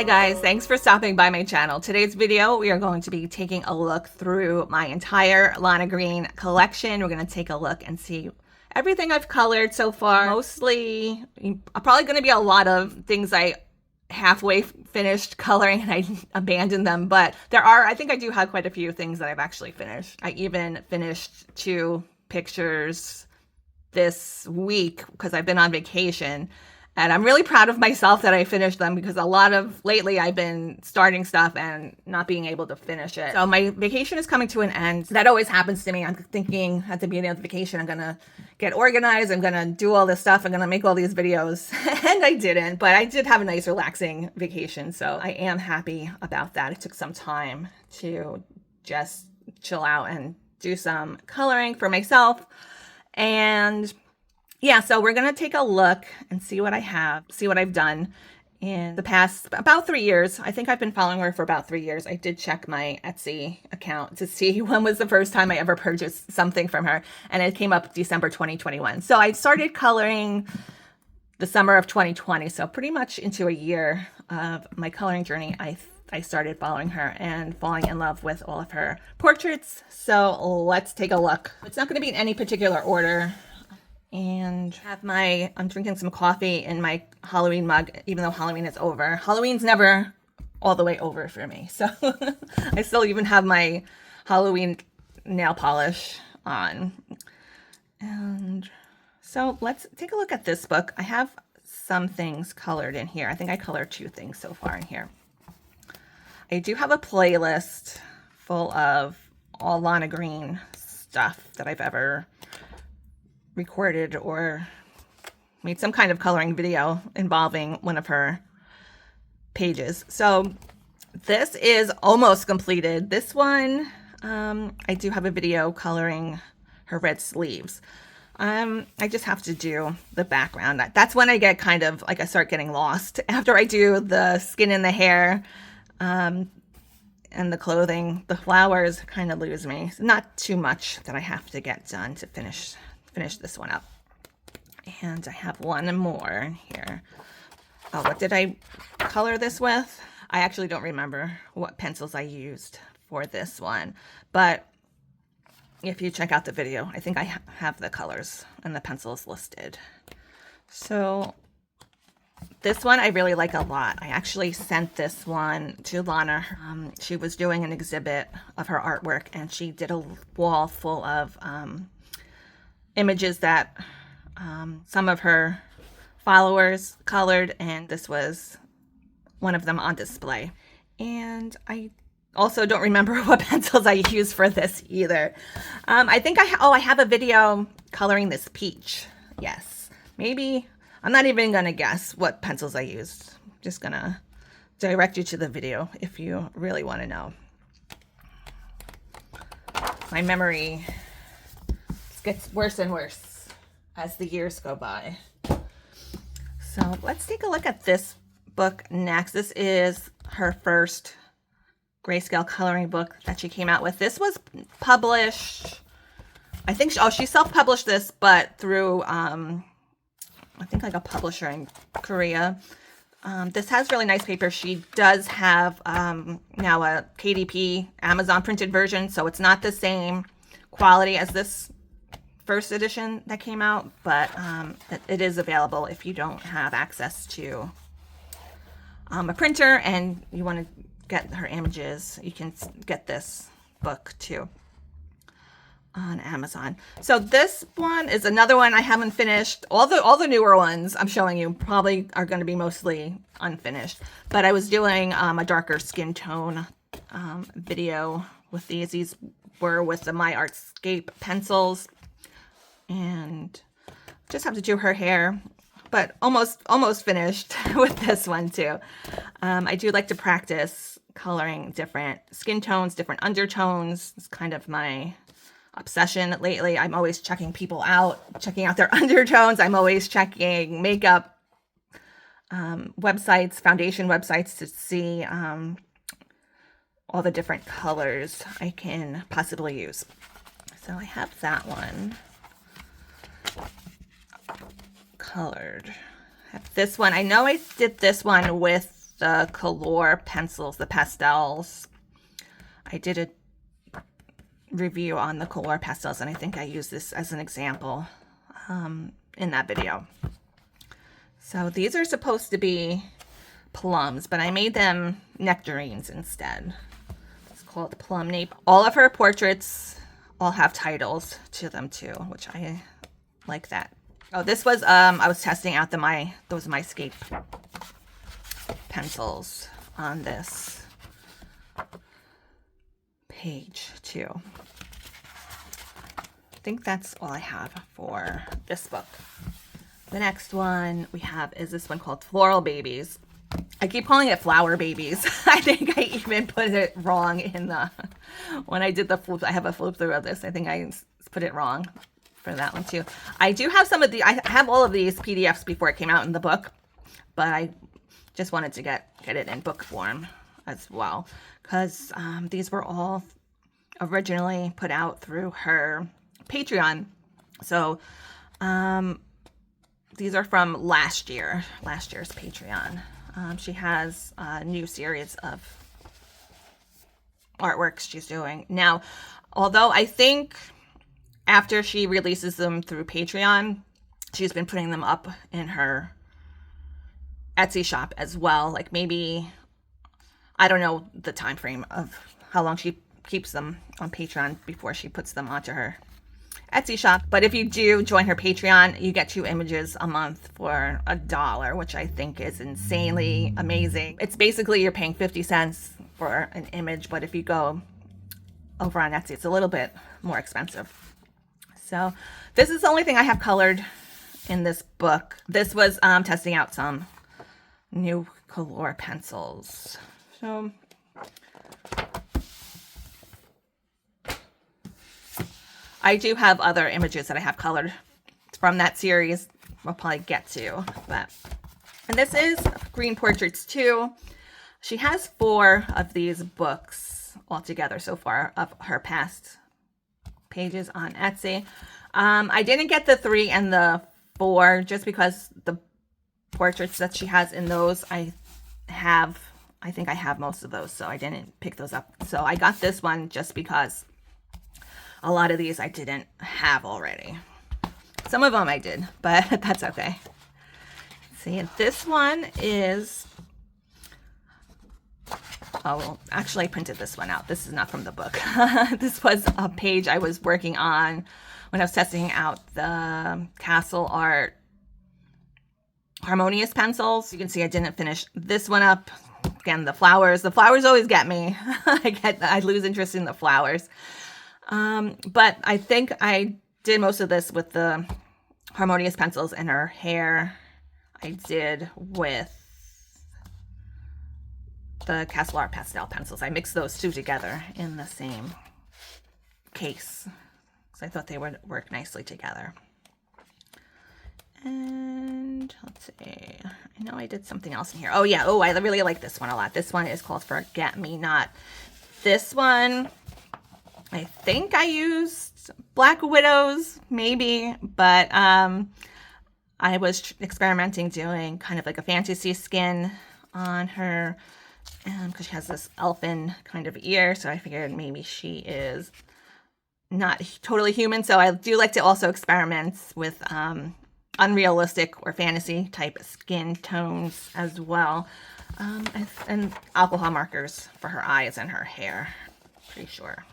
guys, thanks for stopping by my channel. Today's video, we are going to be taking a look through my entire Lana Green collection. We're going to take a look and see everything I've colored so far. Mostly, probably going to be a lot of things I halfway finished coloring and I abandoned them, but I think I do have quite a few things that I've actually finished. I even finished 2 pictures this week because I've been on vacation. And I'm really proud of myself that I finished them because lately I've been starting stuff and not being able to finish it. So my vacation is coming to an end. That always happens to me. I'm thinking at the beginning of the vacation, I'm going to get organized. I'm going to do all this stuff. I'm going to make all these videos. And I didn't, but I did have a nice relaxing vacation. So I am happy about that. It took some time to just chill out and do some coloring for myself. And yeah, so we're going to take a look and see what I have, see what I've done in the past about 3 years. I think I've been following her for about 3 years. I did check my Etsy account to see when was the first time I ever purchased something from her, and it came up December 2021. So I started coloring the summer of 2020, so pretty much into a year of my coloring journey, I started following her and falling in love with all of her portraits. So let's take a look. It's not going to be in any particular order. And I'm drinking some coffee in my Halloween mug, even though Halloween is over. Halloween's never all the way over for me. So I still even have my Halloween nail polish on. And so let's take a look at this book. I have some things colored in here. I think I colored 2 things so far in here. I do have a playlist full of all Lana Green stuff that I've ever recorded or made some kind of coloring video involving one of her pages. So this is almost completed. This one, I do have a video coloring her red sleeves. I just have to do the background. That's when I get kind of like I start getting lost. After I do the skin and the hair, and the clothing, the flowers kind of lose me. Not too much that I have to get done to finish this one up. And I have one more here. Oh, what did I color this with? I actually don't remember what pencils I used for this one, but if you check out the video, I think I have the colors and the pencils listed. So this one I really like a lot. I actually sent this one to Lana. She was doing an exhibit of her artwork, and she did a wall full of images that some of her followers colored, and this was one of them on display. And I also don't remember what pencils I used for this either. I think I have a video coloring this peach. Yes, maybe. I'm not even gonna guess what pencils I used. I'm just gonna direct you to the video if you really want to know. My memory gets worse and worse as the years go by. So let's take a look at this book next. This is her first Grayscale coloring book that she came out with. This was published, I think, she self-published this, but through, I think like a publisher in Korea. This has really nice paper. She does have now a KDP Amazon printed version, so it's not the same quality as this first edition that came out, but it is available if you don't have access to a printer and you want to get her images. You can get this book too on Amazon. So this one is another one I haven't finished. All the newer ones I'm showing you probably are going to be mostly unfinished, but I was doing a darker skin tone video with these. These were with the My Artscape pencils, and just have to do her hair, but almost finished with this one too. I do like to practice coloring different skin tones, different undertones. It's kind of my obsession lately. I'm always checking people out, checking out their undertones. I'm always checking makeup websites, foundation websites to see all the different colors I can possibly use. So I have that one colored. I have this one. I know I did this one with the color pencils, the pastels. I did a review on the color pastels, and I think I used this as an example in that video. So these are supposed to be plums, but I made them nectarines instead. It's called Plum Nape. All of her portraits all have titles to them too, which I like that. Oh, this was I was testing out those MyScape pencils on this page too. I think that's all I have for this book. The next one we have is this one called Floral Babies. I keep calling it Flower Babies. I think I even put it wrong in the, when I did the flip, I have a flip through of this. I think I put it wrong for that one too. I do have some of the, I have all of these PDFs before it came out in the book, but I just wanted to get it in book form as well, because these were all originally put out through her Patreon. So these are from last year's Patreon. She has a new series of artworks she's doing now. Although I think after she releases them through Patreon, she's been putting them up in her Etsy shop as well. Like maybe, I don't know the time frame of how long she keeps them on Patreon before she puts them onto her Etsy shop. But if you do join her Patreon, you get 2 images a month for $1, which I think is insanely amazing. It's basically you're paying 50 cents for an image, but if you go over on Etsy, it's a little bit more expensive. So this is the only thing I have colored in this book. This was testing out some new color pencils. So I do have other images that I have colored from that series we'll probably get to. And this is Green Portraits 2. She has 4 of these books altogether so far of her past pages on Etsy. I didn't get the 3 and the 4 just because the portraits that she has in those I think I have most of those, so I didn't pick those up. So I got this one just because a lot of these I didn't have already. Some of them I did, but that's okay. See, this one is, oh, well, actually I printed this one out. This is not from the book. This was a page I was working on when I was testing out the Castle Art Harmonious pencils. You can see I didn't finish this one up. Again, the flowers always get me. I lose interest in the flowers. But I think I did most of this with the Harmonious pencils, and her hair I did with the Castle Art pastel pencils. I mixed those 2 together in the same case because I thought they would work nicely together. And let's see, I know I did something else in here. Oh yeah, I really like this one a lot. This one is called Forget Me Not. This one, I think I used Black Widows, maybe, but I was experimenting doing kind of like a fantasy skin on her because she has this elfin kind of ear, so I figured maybe she is not totally human. So I do like to also experiment with unrealistic or fantasy type skin tones as well, and alcohol markers for her eyes and her hair, pretty sure.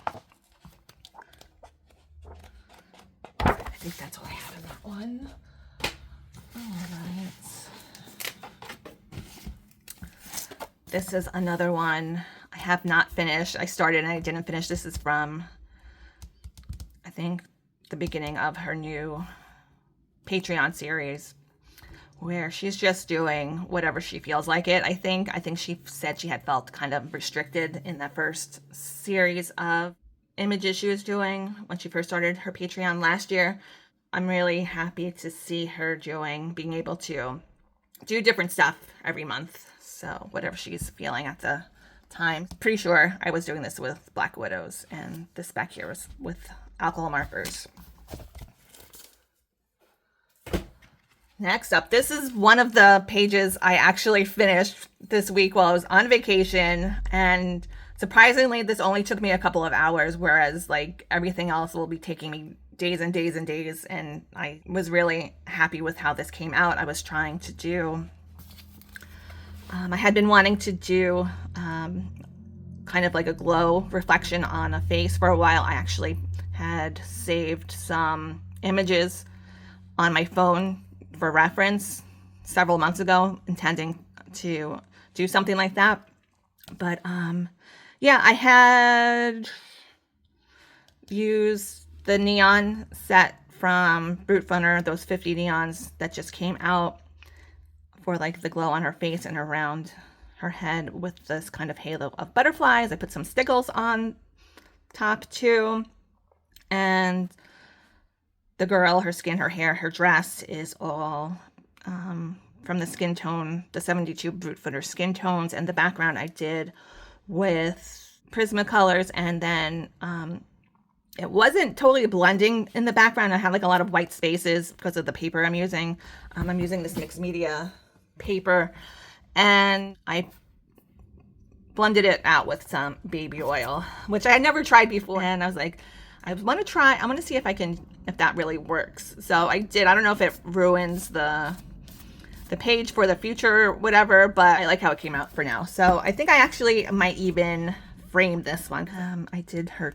I think that's all I have in that one. All right. This is another one I have not finished. I started and I didn't finish. This is from, I think, the beginning of her new Patreon series, where she's just doing whatever she feels like it. I think she said she had felt kind of restricted in that first series of images she was doing when she first started her Patreon last year. I'm really happy to see her being able to do different stuff every month. So whatever she's feeling at the time. Pretty sure I was doing this with Black Widows, and this back here was with alcohol markers. Next up, this is one of the pages I actually finished this week while I was on vacation, and surprisingly, this only took me a couple of hours, whereas like everything else will be taking me days and days and days, and I was really happy with how this came out. I was trying to do, I had been wanting to do kind of like a glow reflection on a face for a while. I actually had saved some images on my phone for reference several months ago, intending to do something like that. But yeah, I had used the neon set from Brute Funner, those 50 neons that just came out for like the glow on her face and around her head with this kind of halo of butterflies. I put some stickles on top too. And the girl, her skin, her hair, her dress is all from the skin tone, the 72 Brute Funner skin tones. And the background I did with Prismacolors, and then it wasn't totally blending in the background. I had like a lot of white spaces because of the paper I'm using. I'm using this mixed media paper, and I blended it out with some baby oil, which I had never tried before. And I was like, I want to try, I want to see if that really works. So I did. I don't know if it ruins the page for the future or whatever, but I like how it came out for now. So I think I actually might even frame this one. I did her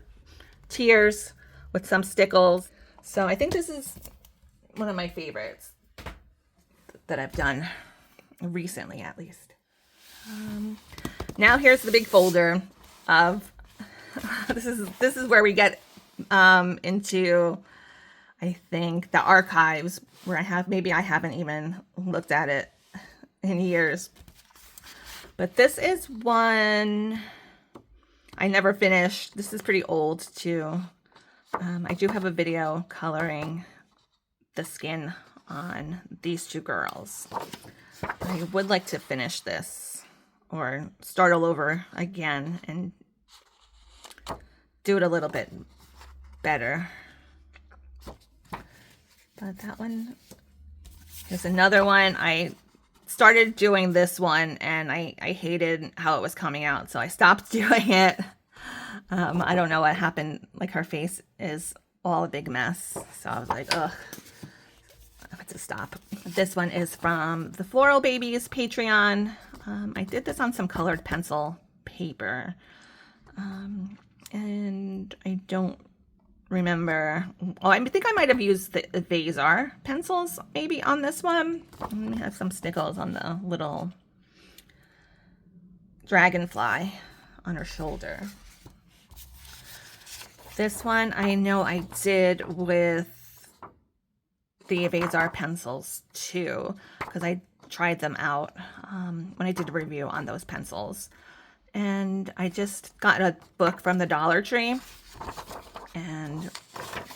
tears with some stickles. So I think this is one of my favorites that I've done recently, at least. Now here's the big folder of this is where we get into, I think, the archives, where I haven't even looked at it in years. But this is one I never finished. This is pretty old too. I do have a video coloring the skin on these two girls. I would like to finish this or start all over again and do it a little bit better. But that one is another one. I started doing this one and I hated how it was coming out, so I stopped doing it. I don't know what happened. Like, her face is all a big mess, so I was like, ugh, I have to stop. This one is from the Floral Babies Patreon. I did this on some colored pencil paper, and I don't remember. Oh, I think I might have used the Vazar pencils maybe on this one. I have some stickles on the little dragonfly on her shoulder. This one I know I did with the Vazar pencils too, because I tried them out when I did a review on those pencils. And I just got a book from the Dollar Tree and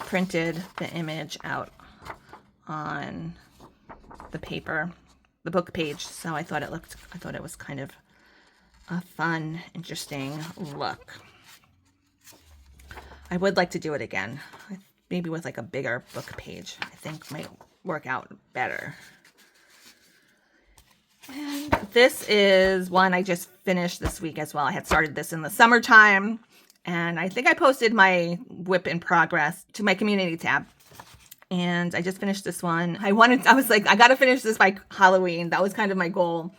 printed the image out on the paper, the book page. So I thought it was kind of a fun, interesting look. I would like to do it again, maybe with like a bigger book page. I think might work out better. And this is one I just finished this week as well. I had started this in the summertime, and I think I posted my WIP in progress to my community tab. And I just finished this one. I was like, I got to finish this by Halloween. That was kind of my goal.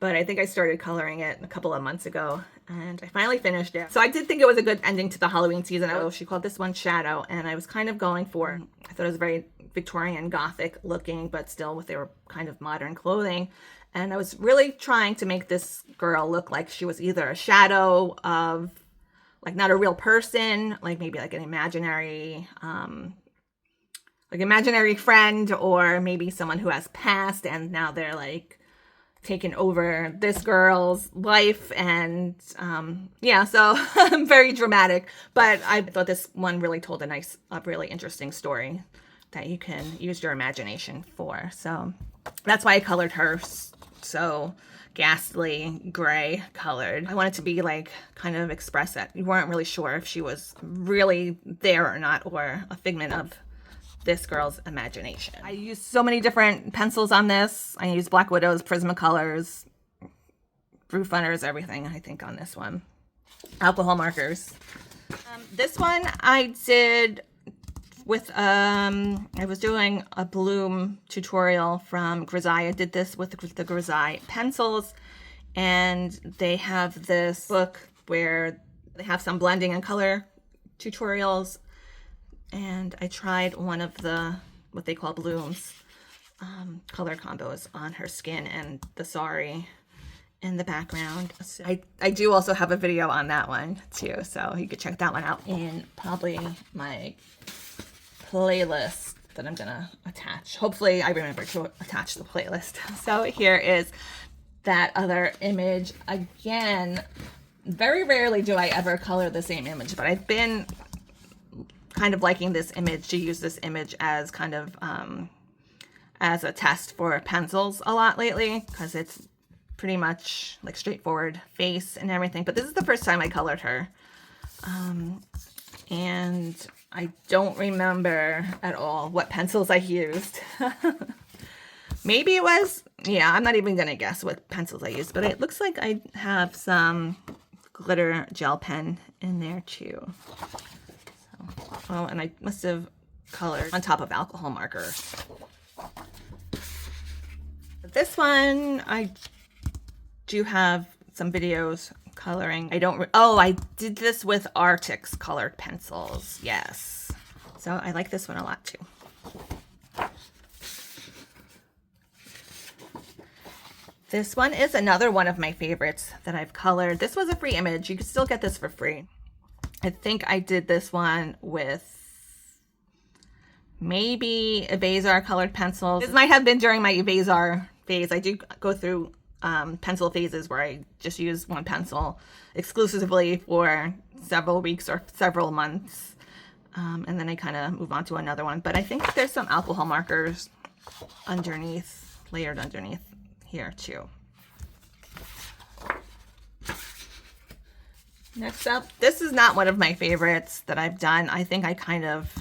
But I think I started coloring it a couple of months ago, and I finally finished it. So I did think it was a good ending to the Halloween season. Oh, she called this one Shadow, and I was kind of going for, I thought it was very Victorian Gothic looking, but still with their kind of modern clothing. And I was really trying to make this girl look like she was either a shadow of, like, not a real person, like maybe like an imaginary friend, or maybe someone who has passed and now they're like taken over this girl's life. And yeah, so very dramatic. But I thought this one really told a really interesting story that you can use your imagination for. So that's why I colored her so ghastly gray colored. I wanted to be like kind of express that you weren't really sure if she was really there or not, or a figment of this girl's imagination. I used so many different pencils on this. I used Black Widows, Prismacolors, Proof Runners, everything, I think, on this one. Alcohol markers. This one I did with, I was doing a bloom tutorial from Grisaille. I did this with the Grisaille pencils, and they have this book where they have some blending and color tutorials, and I tried one of the, what they call blooms, color combos on her skin and the sari in the background. So I do also have a video on that one too, so you could check that one out in probably my playlist that I'm gonna attach. Hopefully I remember to attach the playlist. So here is that other image. Again, very rarely do I ever color the same image, but I've been kind of liking this image, to use this image as kind of as a test for pencils a lot lately, because it's pretty much like straightforward face and everything. But this is the first time I colored her, and I don't remember at all what pencils I used. Maybe it was, yeah, I'm not even gonna guess what pencils I used, but it looks like I have some glitter gel pen in there too. So, oh, and I must have colored on top of alcohol markers. This one, I do have some videos coloring. I did this with Arctic's colored pencils. Yes. So I like this one a lot too. This one is another one of my favorites that I've colored. This was a free image. You can still get this for free. I think I did this one with maybe Evazar colored pencils. This might have been during my Evazar phase. I do go through pencil phases where I just use one pencil exclusively for several weeks or several months. And then I kind of move on to another one. But I think there's some alcohol markers underneath, layered underneath here too. Next up, this is not one of my favorites that I've done. I think I kind of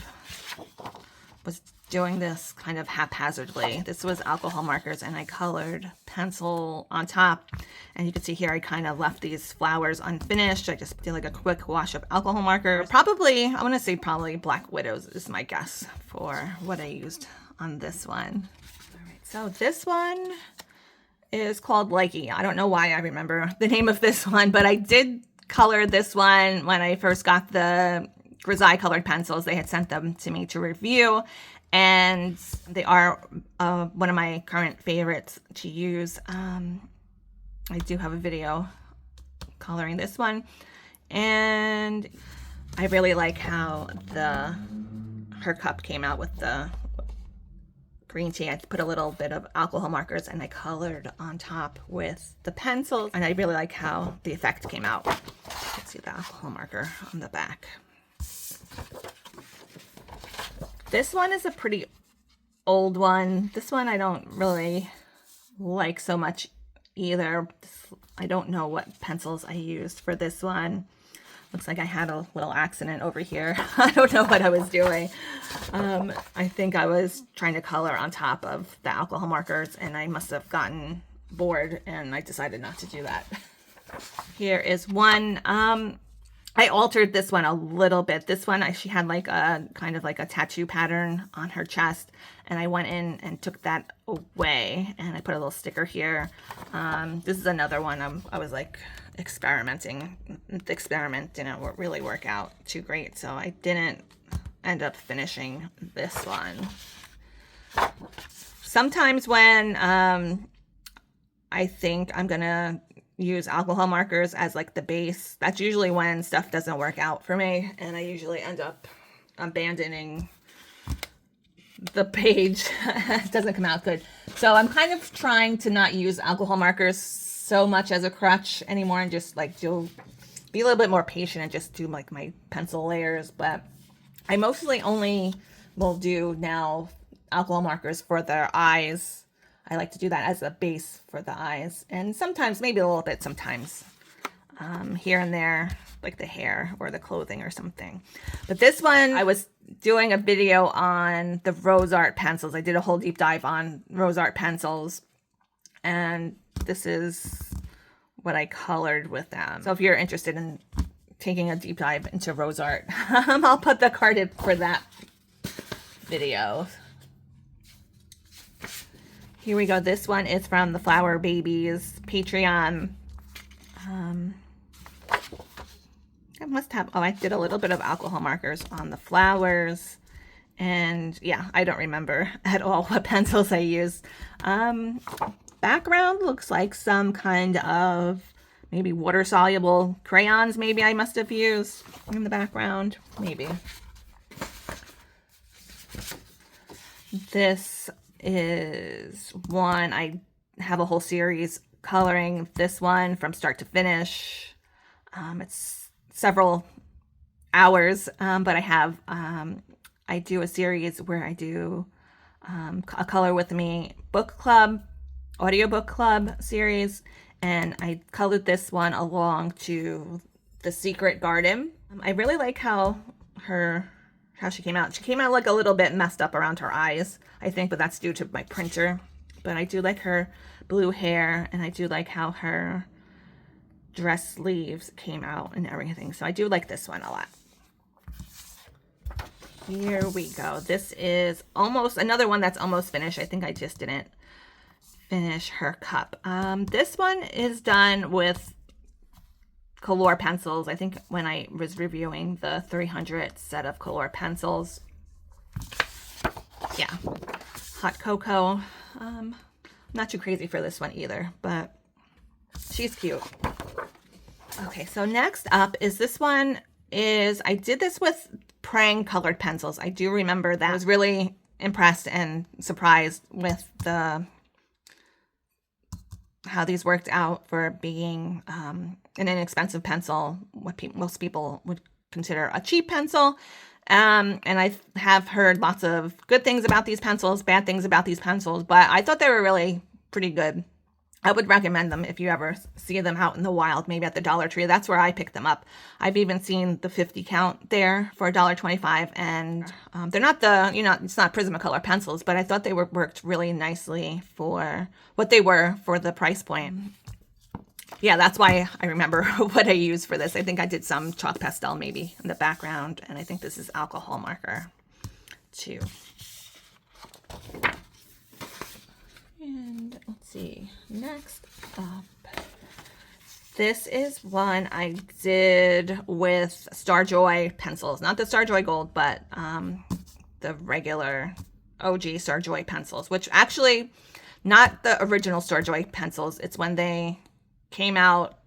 was doing this kind of haphazardly. This was alcohol markers, and I colored pencil on top. And you can see here I kind of left these flowers unfinished. I just did like a quick wash of alcohol marker. Probably, I want to say probably Black Widows is my guess for what I used on this one. All right, so this one is called Likey. I don't know why I remember the name of this one, but I did color this one when I first got the Grisaille colored pencils. They had sent them to me to review, and they are one of my current favorites to use. I do have a video coloring this one, and I really like how her cup came out with the green tea. I put a little bit of alcohol markers and I colored on top with the pencils, and I really like how the effect came out. You can see the alcohol marker on the back. This one is a pretty old one. This one I don't really like so much either. I don't know what pencils I used for this one. Looks like I had a little accident over here. I don't know what I was doing. I think I was trying to color on top of the alcohol markers, and I must have gotten bored, and I decided not to do that. Here is one. I altered this one a little bit. This one, she had like a kind of like a tattoo pattern on her chest, and I went in and took that away, and I put a little sticker here. This is another one I was like experimenting. The experiment didn't really work out too great, so I didn't end up finishing this one. Sometimes when I think I'm gonna use alcohol markers as like the base, that's usually when stuff doesn't work out for me, and I usually end up abandoning the page. It doesn't come out good. So I'm kind of trying to not use alcohol markers so much as a crutch anymore, and just like be a little bit more patient and just do like my pencil layers. But I mostly only will do now alcohol markers for their eyes. I like to do that as a base for the eyes, and sometimes, maybe a little bit sometimes, here and there, like the hair or the clothing or something. But this one, I was doing a video on the Rose Art pencils. I did a whole deep dive on Rose Art pencils, and this is what I colored with them. So if you're interested in taking a deep dive into Rose Art, I'll put the card in for that video. Here we go. This one is from the Floral Babies Patreon. I must have, oh, I did a little bit of alcohol markers on the flowers. And yeah, I don't remember at all what pencils I used. Background looks like some kind of maybe water-soluble crayons maybe I must have used in the background. Maybe. This is one, I have a whole series coloring this one from start to finish. It's several hours, but I have, I do a series where I do a Color With Me book club, audiobook club series, and I colored this one along to The Secret Garden. I really like how she came out. She came out like a little bit messed up around her eyes, I think, but that's due to my printer. But I do like her blue hair, and I do like how her dress sleeves came out and everything. So I do like this one a lot. Here we go. This is almost another one that's almost finished. I think I just didn't finish her cup. This one is done with Color pencils. I think when I was reviewing the 300 set of Color pencils. Yeah, hot cocoa. Not too crazy for this one either, but she's cute. Okay, so next up is this one. I did this with Prang colored pencils. I do remember that. I was really impressed and surprised with how these worked out for being an inexpensive pencil, what most people would consider a cheap pencil. And I have heard lots of good things about these pencils, bad things about these pencils, but I thought they were really pretty good. I would recommend them if you ever see them out in the wild, maybe at the Dollar Tree. That's where I picked them up. I've even seen the 50 count there for $1.25, and they're not the, it's not Prismacolor pencils, but I thought they worked really nicely for what they were for the price point. Yeah, that's why I remember what I used for this. I think I did some chalk pastel maybe in the background, and I think this is alcohol marker too. And let's see, next up, this is one I did with Starjoy pencils, not the Starjoy Gold, but the regular OG Starjoy pencils, which actually not the original Starjoy pencils. It's when they came out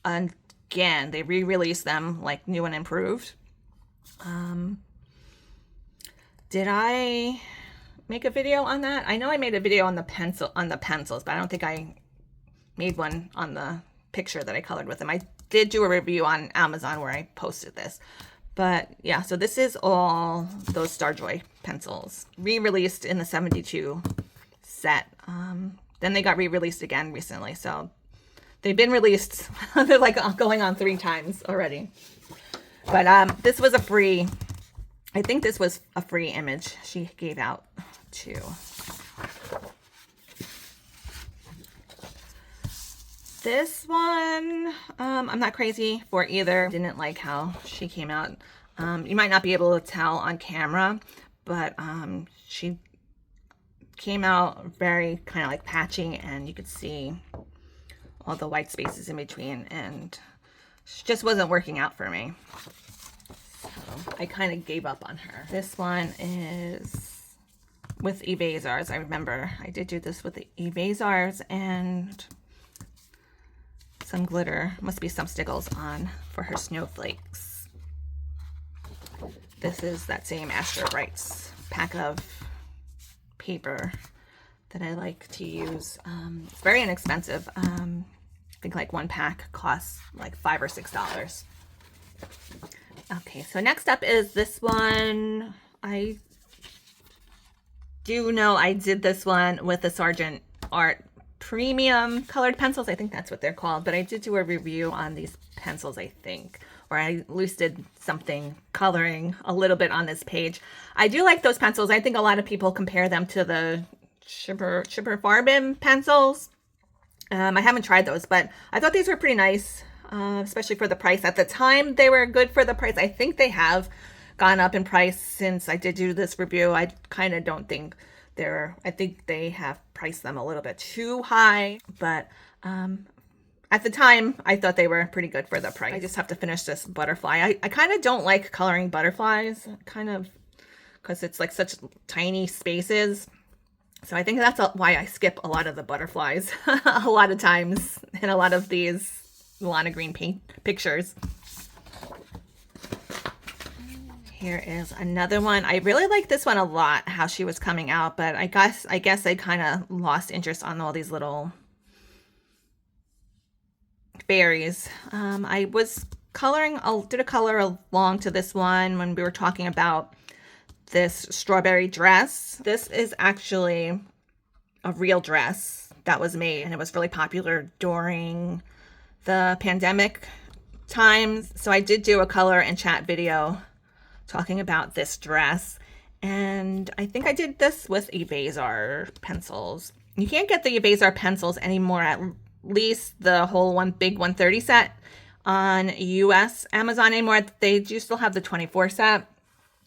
again, they re-released them like new and improved. Did I make a video on that? I know I made a video on the pencils, but I don't think I made one on the picture that I colored with them. I did do a review on Amazon where I posted this. But yeah, so this is all those Starjoy pencils re-released in the 72 set. Then they got re-released again recently, so they've been released. They're like going on 3 times already. But this was a free, I think this was a free image she gave out too. This one, I'm not crazy for either. Didn't like how she came out. You might not be able to tell on camera, but she came out very kind of like patchy, and you could see all the white spaces in between, and she just wasn't working out for me. So I kind of gave up on her. This one is with Evasars. I remember I did do this with the Evasars and some glitter. Must be some stickles on for her snowflakes. This is that same Astro Brights pack of paper that I like to use. It's very inexpensive. I think like one pack costs like $5 or $6. Okay, so next up is this one. I do know I did this one with the Sargent Art premium colored pencils. I think that's what they're called, but I did do a review on these pencils, I think, or I at least did something coloring a little bit on this page. I do like those pencils. I think a lot of people compare them to the Chipper Farbin pencils. I haven't tried those, but I thought these were pretty nice, especially for the price. At the time, they were good for the price. I think they have gone up in price since I did do this review. I kind of don't think I think they have priced them a little bit too high, but at the time, I thought they were pretty good for the price. I just have to finish this butterfly. I kind of don't like coloring butterflies, kind of, because it's like such tiny spaces. So I think that's why I skip a lot of the butterflies a lot of times in a lot of these Lana Green paint pictures. Here is another one. I really like this one a lot, how she was coming out, but I guess I kind of lost interest on all these little fairies. I was did a color along to this one when we were talking about this strawberry dress. This is actually a real dress that was made, and it was really popular during the pandemic times. So I did do a color and chat video talking about this dress, and I think I did this with Evazar pencils. You can't get the Evazar pencils anymore, at least the whole big 130 set on US Amazon anymore. They do still have the 24 set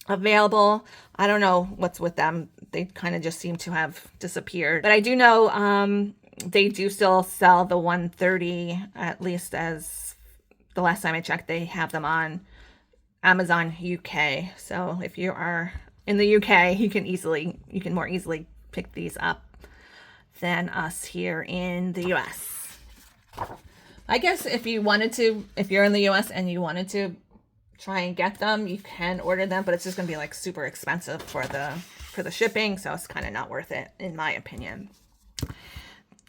available. I don't know what's with them. They kind of just seem to have disappeared, but I do know they do still sell the 130, at least as the last time I checked. They have them on Amazon UK. So if you are in the UK, you can more easily pick these up than us here in the US. I guess if you're in the US and you wanted to try and get them, you can order them, but it's just going to be like super expensive for the shipping, so it's kind of not worth it in my opinion.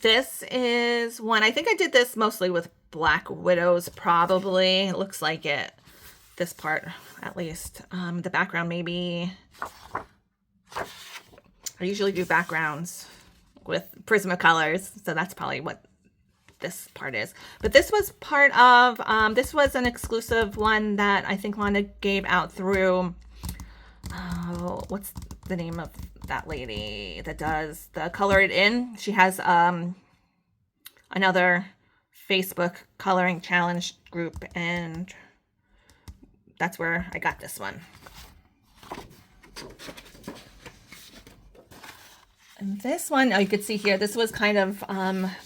This is one, I think I did this mostly with Black Widows, probably. It looks like it. This part, at least. The background, maybe. I usually do backgrounds with Prismacolors, so that's probably what this part is. But this was part of, this was an exclusive one that I think Lana gave out through, what's the name of that lady that does the Color It In? She has another Facebook coloring challenge group, and that's where I got this one. And this one, you could see here, this was kind of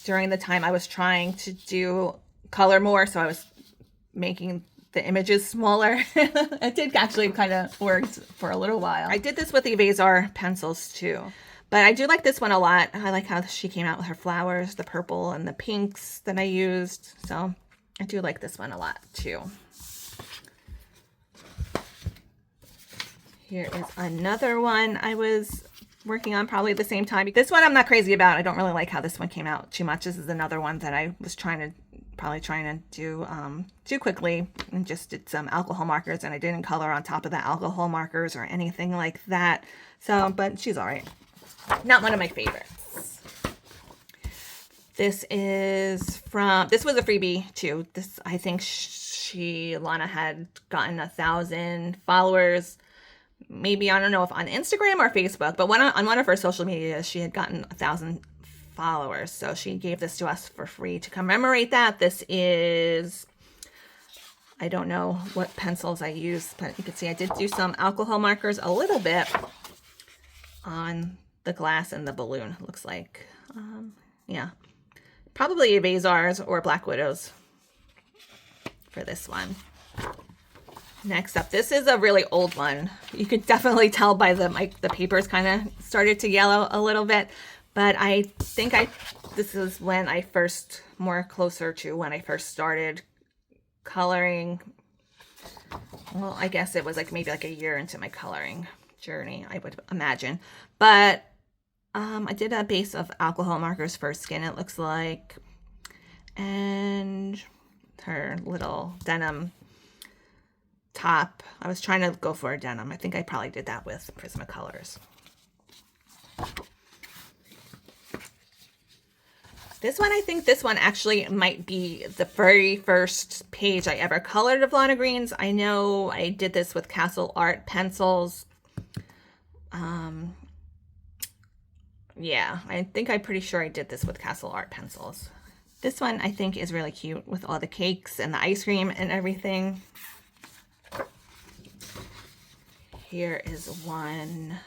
during the time I was trying to do color more, so I was making the images smaller. It did actually kind of work for a little while. I did this with the Evazar pencils too, but I do like this one a lot. I like how she came out with her flowers, the purple and the pinks that I used, so I do like this one a lot too. Here is another one I was working on probably at the same time. This one I'm not crazy about. I don't really like how this one came out too much. This is another one that I was trying to do quickly, and just did some alcohol markers, and I didn't color on top of the alcohol markers or anything like that. So, but she's all right. Not one of my favorites. This was a freebie too. This, I think Lana had gotten 1,000 followers. Maybe, I don't know if on Instagram or Facebook, but on one of her social media, she had gotten 1,000 followers. So she gave this to us for free to commemorate that. This is, I don't know what pencils I used, but you can see I did do some alcohol markers a little bit on the glass and the balloon, it looks like. Yeah, probably Evazars or Black Widows for this one. Next up, this is a really old one. You could definitely tell by the papers kind of started to yellow a little bit, but I think this is when I first, closer to when I first started coloring. Well, I guess it was maybe a year into my coloring journey, I would imagine. But I did a base of alcohol markers for skin, it looks like, and her little denim top. I was trying to go for a denim. I think I probably did that with Prismacolors. This one, I think this one actually might be the very first page I ever colored of Lana Green's. I know I did this with Castle Art pencils. Yeah, I think I'm pretty sure I did this with Castle Art pencils. This one I think is really cute with all the cakes and the ice cream and everything. Here is one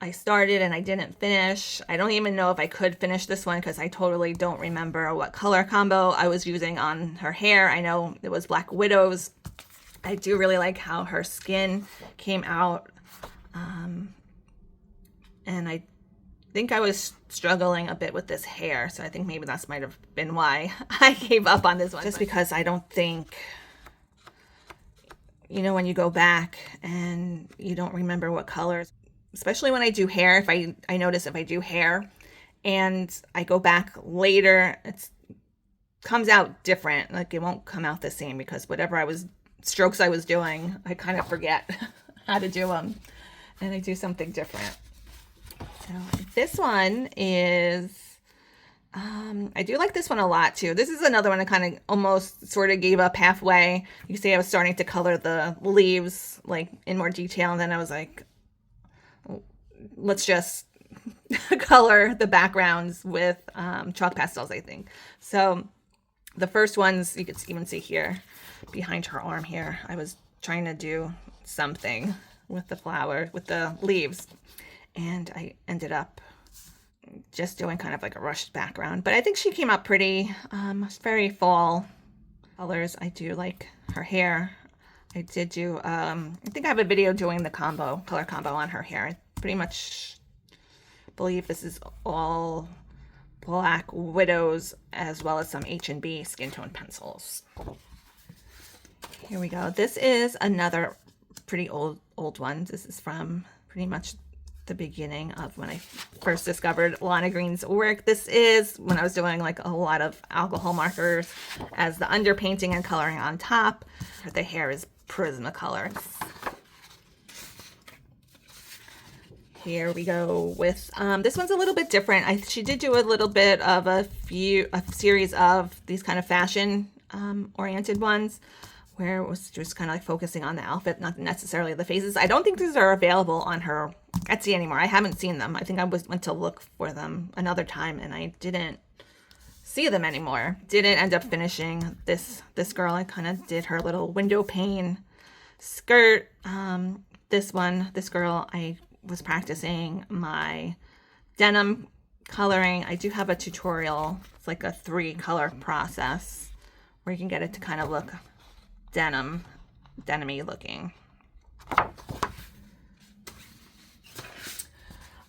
I started and I didn't finish. I don't even know if I could finish this one because I totally don't remember what color combo I was using on her hair. I know it was Black Widow's. I do really like how her skin came out. And I think I was struggling a bit with this hair, so I think maybe that's might have been why I gave up on this one. Just because I don't think, you know, when you go back and you don't remember what colors, especially when I do hair, if I notice if I do hair and I go back later, it comes out different. Like it won't come out the same because whatever strokes I was doing, I kind of forget how to do them and I do something different. So this one is, I do like this one a lot too. This is another one I kind of almost sort of gave up halfway. You see I was starting to color the leaves like in more detail, and then I was like, let's just color the backgrounds with chalk pastels, I think. So the first ones you can even see here behind her arm here, I was trying to do something with the flower, with the leaves. And I ended up just doing kind of like a rushed background. But I think she came out pretty. Very fall colors. I do like her hair. I did do, I think I have a video doing the color combo on her hair. I pretty much believe this is all Black Widows as well as some H&B skin tone pencils. Here we go. This is another pretty old one. This is from pretty much the beginning of when I first discovered Lana Green's work. This is when I was doing like a lot of alcohol markers as the underpainting and coloring on top. The hair is Prismacolor. Here we go with, this one's a little bit different. She did do a little bit of a series of these kind of fashion oriented ones, where it was just kind of like focusing on the outfit, not necessarily the faces. I don't think these are available on her Etsy anymore. I haven't seen them. I think I went to look for them another time and I didn't see them anymore. Didn't end up finishing this girl. I kind of did her little window pane skirt. This girl, I was practicing my denim coloring. I do have a tutorial. It's like a 3-color process where you can get it to kind of look denim-y looking.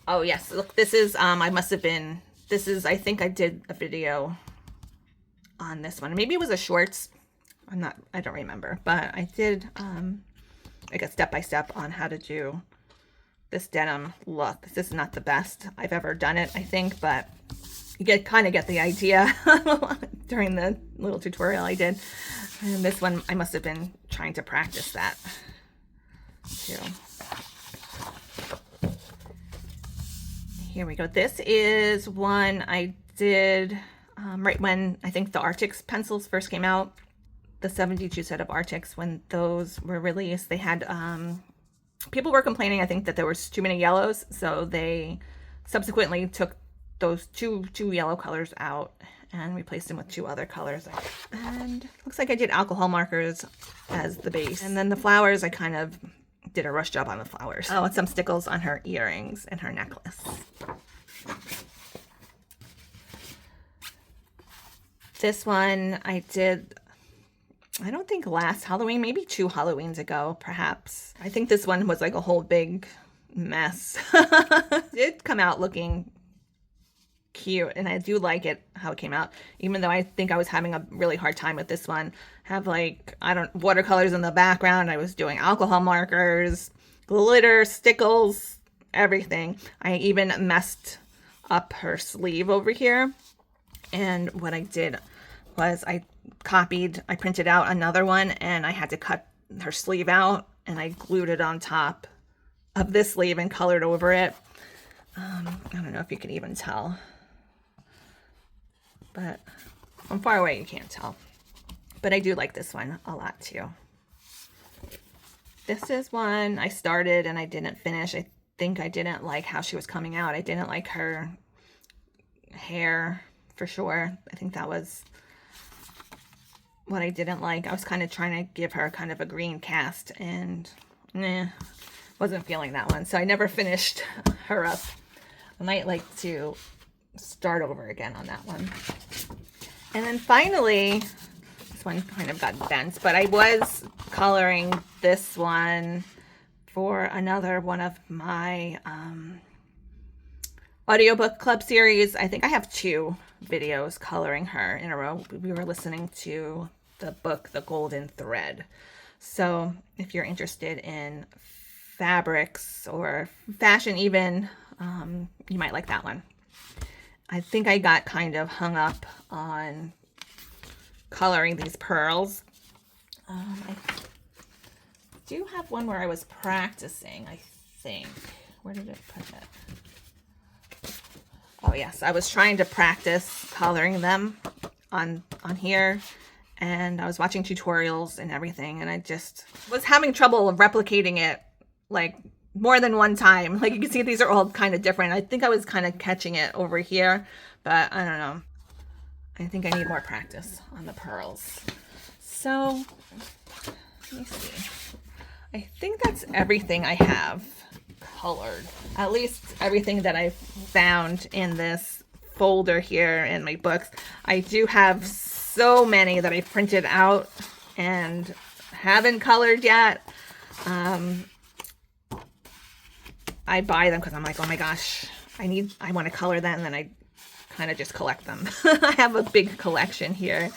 Oh yes, look, this is, I think I did a video on this one. Maybe it was a shorts. I don't remember, but I did, like a step-by-step on how to do this denim look. This is not the best I've ever done it, I think, but you kind of get the idea during the little tutorial I did. And this one, I must have been trying to practice that too. Here we go. This is one I did right when I think the Arctics pencils first came out. The 72 set of Arctics, when those were released, they had, people were complaining, I think, that there was too many yellows. So they subsequently took those two yellow colors out and replaced them with 2 other colors. And looks like I did alcohol markers as the base. And then the flowers, I kind of did a rush job on the flowers. Oh, and some stickles on her earrings and her necklace. This one I did, I don't think last Halloween, maybe 2 Halloweens ago, perhaps. I think this one was like a whole big mess. It did come out looking cute, and I do like it how it came out, even though I think I was having a really hard time with this one. Have like, watercolors in the background. I was doing alcohol markers, glitter, stickles, everything. I even messed up her sleeve over here, and what I did was I printed out another one, and I had to cut her sleeve out, and I glued it on top of this sleeve and colored over it. I don't know if you can even tell. but from far away you can't tell. But I do like this one a lot too. This is one I started and I didn't finish. I think I didn't like how she was coming out. I didn't like her hair for sure. I think that was what I didn't like. I was kind of trying to give her kind of a green cast and wasn't feeling that one. So I never finished her up. I might like to start over again on that one. And then finally, this one kind of got bent, but I was coloring this one for another one of my audiobook club series. I think I have 2 videos coloring her in a row. We were listening to the book, The Golden Thread. So if you're interested in fabrics or fashion even, you might like that one. I think I got kind of hung up on coloring these pearls. I do have one where I was practicing, I think. Where did it put it? Oh yes, I was trying to practice coloring them on here, and I was watching tutorials and everything, and I just was having trouble replicating it like more than one time. Like you can see these are all kind of different. I think I was kind of catching it over here, but I don't know. I think I need more practice on the pearls. So let me see. I think that's everything I have colored. At least everything that I found in this folder here in my books. I do have so many that I printed out and haven't colored yet. I buy them because I'm like, oh my gosh, I want to color that, and then I kind of just collect them. I have a big collection here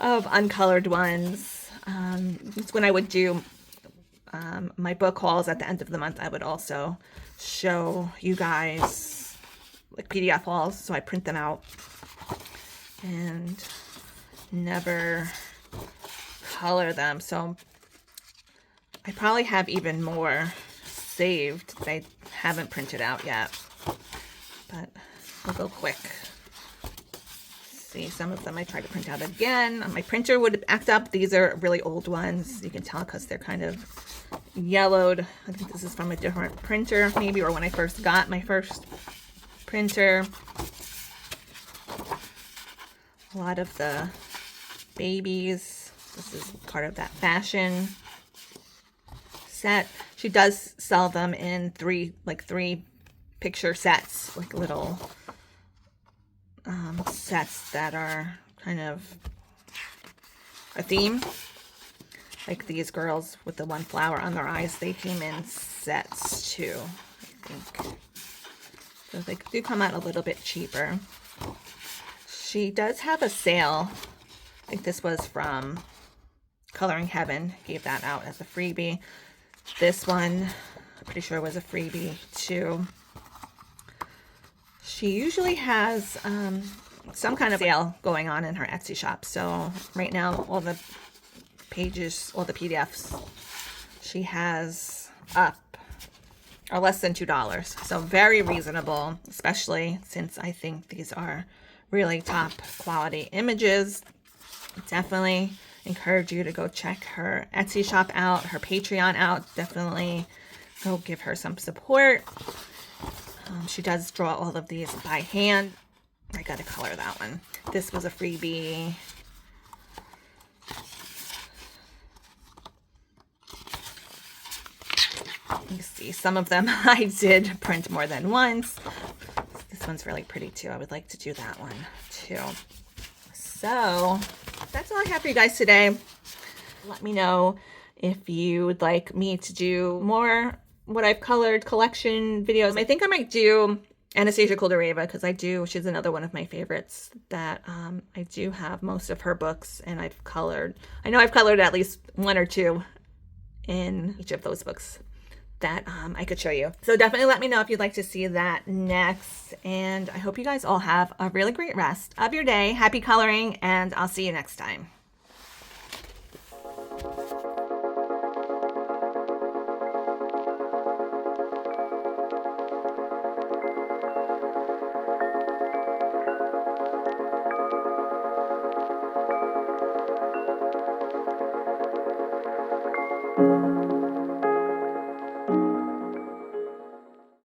of uncolored ones. It's when I would do my book hauls at the end of the month, I would also show you guys like PDF hauls, so I print them out and never color them. So I probably have even more saved that I haven't printed out yet, but we'll go quick. See, some of them I tried to print out again. My printer would act up. These are really old ones. You can tell because they're kind of yellowed. I think this is from a different printer maybe, or when I first got my first printer. A lot of the babies. This is part of that fashion set. She does sell them in three picture sets, like little sets that are kind of a theme. Like these girls with the one flower on their eyes, they came in sets too, I think. So they do come out a little bit cheaper. She does have a sale. I think this was from Coloring Heaven, gave that out as a freebie. This one, I'm pretty sure was a freebie too. She usually has some kind of sale going on in her Etsy shop. So right now, all the pages, all the PDFs she has up are less than $2. So very reasonable, especially since I think these are really top quality images. Definitely encourage you to go check her Etsy shop out, her Patreon out. Definitely go give her some support. She does draw all of these by hand. I got to color that one. This was a freebie. You see, some of them I did print more than once. This one's really pretty too. I would like to do that one too. So that's all I have for you guys today. Let me know if you would like me to do more what I've colored collection videos. I think I might do Anastasia Koldareva because she's another one of my favorites that I do have most of her books, and I've colored. I know I've colored at least one or two in each of those books that I could show you. So definitely let me know if you'd like to see that next. And I hope you guys all have a really great rest of your day. Happy coloring, and I'll see you next time.